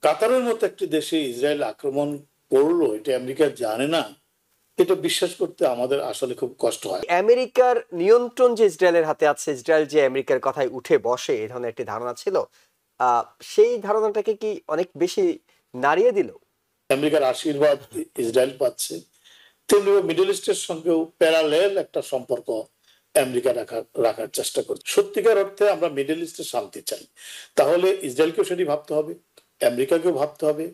কাতারের মতো একটি দেশে ইসরায়েল আক্রমণ করলো এটা আমেরিকা জানে না, এটা বিশ্বাস করতে আমাদের আসলে খুব কষ্ট হয়। আমেরিকার নিয়ন্ত্রণ যে ইসরায়েলের হাতে আছে, ইসরায়েল যে আমেরিকার কথায় উঠে বসে, এই ধরনের একটি ধারণা ছিল। সেই ধারণাটাকে কি অনেক বেশি নাড়িয়ে দিল? আমেরিকার আশীর্বাদ ইসরায়েল পাচ্ছে, তেমনি মিডল ইস্টের সঙ্গেও প্যারালেল একটা সম্পর্ক আমেরিকা রাখার চেষ্টা করছে। সত্যিকার অর্থে আমরা মিডল ইস্টে শান্তি চাই, তাহলে ইসরায়েলকেও সেটি ভাবতে হবে, আমেরিকাকেও ভাবতে হবে,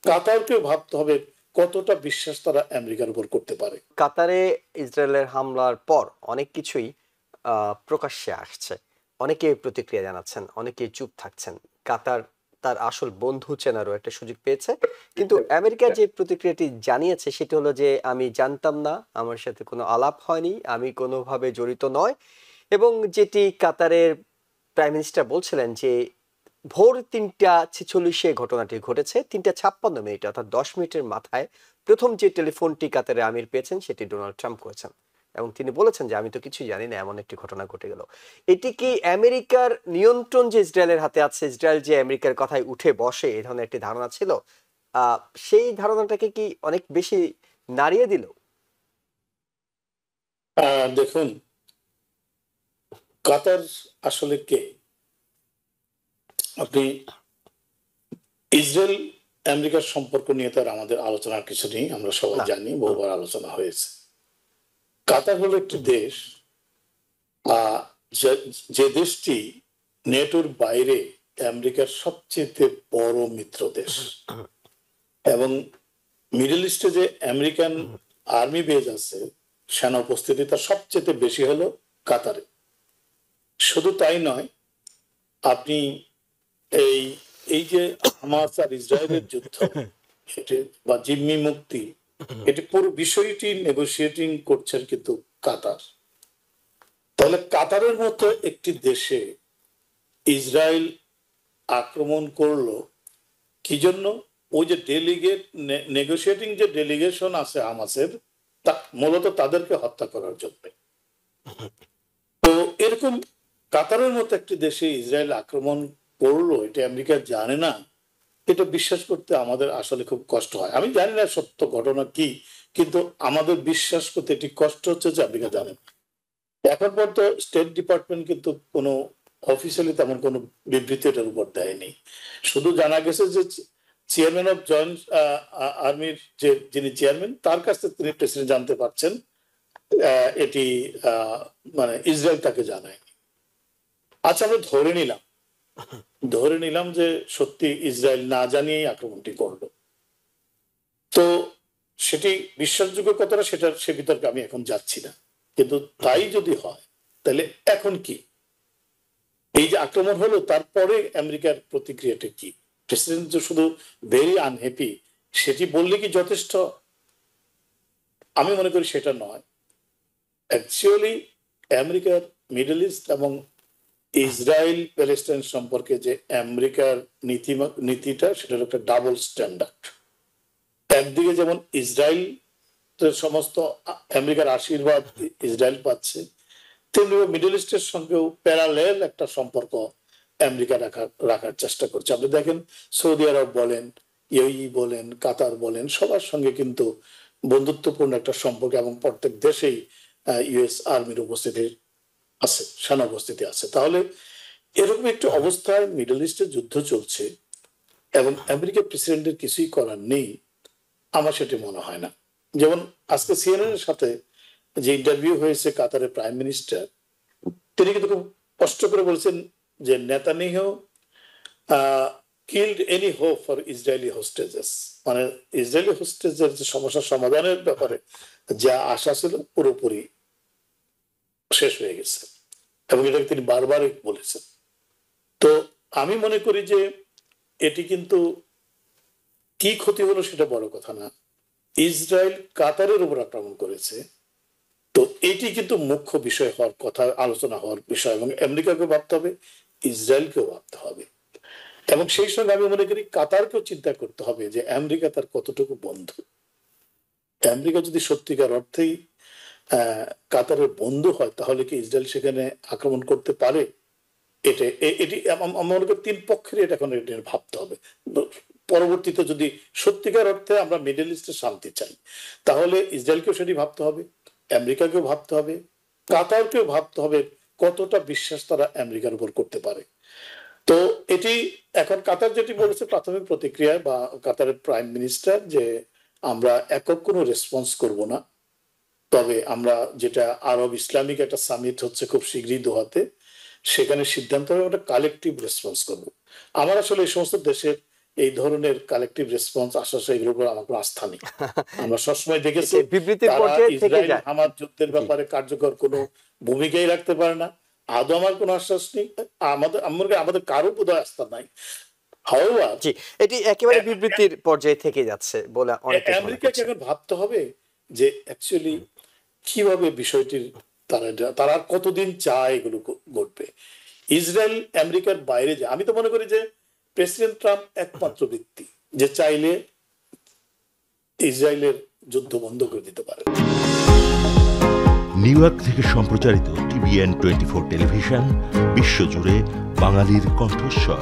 কাতারকেও ভাবতে হবে কতটা বিশ্বাস তারা আমেরিকার উপর করতে পারে। কাতারে ইসরায়েলের হামলার পর অনেক কিছুই প্রকাশ্যে আসছে, অনেকে প্রতিক্রিয়া জানাচ্ছেন, অনেকে চুপ থাকছেন। কাতার তার আসল বন্ধু চেনারও একটা সুযোগ পেয়েছে, কিন্তু আমেরিকা যে প্রতিক্রিয়াটি জানিয়েছে সেটি হলো যে আমি জানতাম না, আমার সাথে কোনো আলাপ হয়নি, আমি কোনোভাবে জড়িত নয়। এবং যেটি কাতারের প্রাইম মিনিস্টার বলছিলেন যে ভোর ৩টা ৪৬ ঘটনাটি ঘটেছে, ৩টা ৫৬ অর্থাৎ ১০ মিনিটের মাথায় প্রথম যে টেলিফোনটি কাতারে আমির পেয়েছেন সেটি ডোনাল্ড ট্রাম্প করেছেন, এবং তিনি বলেছেন যে আমি তো কিছুই জানি না, এমন একটি ঘটনা ঘটে গেল। এটি কি আমেরিকার নিয়ন্ত্রণ যে ইসরায়েলের হাতে আছে, ইসরায়েল যে আমেরিকার কথায় উঠে বসে, এই ধরনের একটি ধারণা ছিল? সেই ধারণাটাকে কি অনেক বেশি নাড়িয়ে দিল? দেখুন, কাতার আসলে কে? আপনি ইসরায়েল আমেরিকার সম্পর্ক নিয়ে তার আমাদের আলোচনার কিছু নেই, আমরা সবাই জানি, বহুবার আলোচনা হয়েছে। কাতার হলো একটি দেশ, যে দেশটি নেটোর বাইরে আমেরিকার সবচেয়ে বড় মিত্র দেশ, এবং মিডল ইস্টে যে আমেরিকান আর্মি বেজ আছে, সেনা উপস্থিতি তার সবচেয়ে বেশি হলো কাতারে। শুধু তাই নয়, আপনি এই এই যে হামাস আর ইসরায়েলের যুদ্ধ বা জিম্মি মুক্তি, এটি পুরো বিষয়টি নেগোসিয়েটিং করছেন কিন্তু কাতার। তাহলে কাতারের মতো একটি দেশে ইসরায়েল আক্রমণ করলো কি জন্য? ওই যে ডেলিগেট নেগোসিয়েটিং যে ডেলিগেশন আছে হামাসের, মূলত তাদেরকে হত্যা করার জন্য। তো এরকম কাতারের মতো একটি দেশে ইসরায়েল আক্রমণ করলো এটা আমেরিকা জানে না, এটা বিশ্বাস করতে আমাদের আসলে খুব কষ্ট হয়। আমি জানি না সত্য ঘটনা কি, কিন্তু আমাদের বিশ্বাস করতে এটি কষ্ট হচ্ছে যে আমেরিকা জানে না। এখন পর্যন্ত স্টেট ডিপার্টমেন্ট কিন্তু কোনো অফিসিয়ালি তেমন কোনো বিবৃতি এটার উপর দেয়নি। শুধু জানা গেছে যে চেয়ারম্যান অফ জয়েন্ট আর্মির যিনি চেয়ারম্যান, তার কাছ থেকে তিনি প্রেসিডেন্ট জানতে পারছেন, এটি মানে ইসরায়েল তাকে জানায়। আচ্ছা, আমরা ধরে নিলাম যে সত্যি ইসরায়েল না জানিয়েই আক্রমণটি করলো, তো সেটি বিশ্বাসযোগ্য কতটা সে বিতর্কে আমি এখন যাচ্ছি না। কিন্তু তাই যদি হয়, তাহলে এখন কি? এই যে আক্রমণ হলো, তারপরে আমেরিকার প্রতিক্রিয়াটা কি? প্রেসিডেন্ট যে শুধু ভেরি আনহ্যাপি সেটি বললে কি যথেষ্ট? আমি মনে করি সেটা নয়। অ্যাকচুয়ালি আমেরিকার মিডল ইস্ট এবং ইসরায়েল প্যালেস্টাইন সম্পর্কে যে আমেরিকার নীতিটা, সেটার একটা ডাবল স্ট্যান্ডার্ড। একদিকে যেমন ইসরায়েল সমস্ত আমেরিকার আশীর্বাদ ইসরায়েল পাচ্ছে, তেমনি মিডল ইস্টের সঙ্গেও প্যারালেল একটা সম্পর্ক আমেরিকা রাখার চেষ্টা করছে। আপনি দেখেন, সৌদি আরব বলেন, ইউএই বলেন, কাতার বলেন, সবার সঙ্গে কিন্তু বন্ধুত্বপূর্ণ একটা সম্পর্ক, এবং প্রত্যেক দেশেই ইউএস আর্মির উপস্থিতি আছে, সেনা উপস্থিতি আছে। তাহলে এরকম একটি অবস্থায় মিডল ইস্টে যুদ্ধ চলছে এবং আমেরিকা প্রেসিডেন্টের কিছুই করার নেই, আমার সেটি মনে হয় না। যেমন আজকে সিএনএন এর সাথে যে ইন্টারভিউ হয়েছে কাতারের প্রাইম মিনিস্টার, তিনি কিন্তু খুব কষ্ট করে বলছেন যে Netanyahu killed any hope for Israeli হোস্টেজেস, মানে ইসরায়েলি হোস্টেজের যে সমস্যার সমাধানের ব্যাপারে যা আশা ছিল পুরোপুরি শেষ হয়ে গেছে, এবং এটাকে তিনি বারবার বলেছেন। তো আমি মনে করি যে এটি কিন্তু কি ক্ষতি হলো সেটা বড় কথা না, ইসরায়েল কাতারের উপর আক্রমণ করেছে, তো এটি কিন্তু মুখ্য বিষয় হওয়ার কথা, আলোচনা হওয়ার বিষয়, এবং আমেরিকাকে ভাবতে হবে, ইসরায়েলকেও ভাবতে হবে, এবং সেই সঙ্গে আমি মনে করি কাতারকেও চিন্তা করতে হবে যে আমেরিকা তার কতটুকু বন্ধু। আমেরিকা যদি সত্যিকার অর্থেই কাতারের বন্ধু হয়, তাহলে কি ইসরায়েল সেখানে আক্রমণ করতে পারে? এটি আমার মনে করি তিন পক্ষের এটা এখন ভাবতে হবে। পরবর্তীতে যদি সত্যিকার অর্থে আমরা মিডল ইস্টে শান্তি চাই, তাহলে ইসরায়েলকেও সেটি ভাবতে হবে, আমেরিকাকেও ভাবতে হবে, কাতারকেও ভাবতে হবে কতটা বিশ্বাস তারা আমেরিকার উপর করতে পারে। তো এটি এখন কাতার যেটি বলেছে প্রাথমিক প্রতিক্রিয়ায়, বা কাতারের প্রাইম মিনিস্টার, যে আমরা একক কোনো রেসপন্স করব না, তবে আমরা যেটা আরব ইসলামিক একটা সামিট হচ্ছে খুব শীঘ্রই দোহাতে, সেখানে সিদ্ধান্ত হবে একটা কালেকটিভ রেসপন্স করব। আমার আসলে এই সমস্ত দেশের এই ধরনের কালেকটিভ রেসপন্স আশ্বাস, এগুলোর উপর আমার কোনো আস্থা নেই। আমরা সবসময় দেখেছি বিবৃতির তারা পর্যায়ে থেকে ইসরায়েল যায়। হামাস যুদ্ধের ব্যাপারে কার্যকর কোনো ভূমিকাই রাখতে পারে না। আদৌ আমার কোনো আশ্বাস নেই, আমাদের কারো বোধহয় আস্থা নাই। হাওয়ার জি, এটি একেবারে বিবৃতির পর্যায়ে থেকে যাচ্ছে বলে অনেকে মনে আমেরিকাকে করছে। এখন ভাবতে হবে যে অ্যাকচুয়ালি কিভাবে বিষয়টির তারা আর কতদিন চায় এগুলো ঘটবে। ইসরায়েল আমেরিকার বাইরে যে, আমি তো মনে করি যে প্রেসিডেন্ট ট্রাম্প একমাত্র ব্যক্তি যে চাইলে ইসরায়েলের যুদ্ধ বন্ধ করে দিতে পারে। নিউ ইয়র্ক থেকে সম্প্রচারিত TVN 24 টেলিভিশন বিশ্বজুড়ে বাঙালির কণ্ঠস্বর।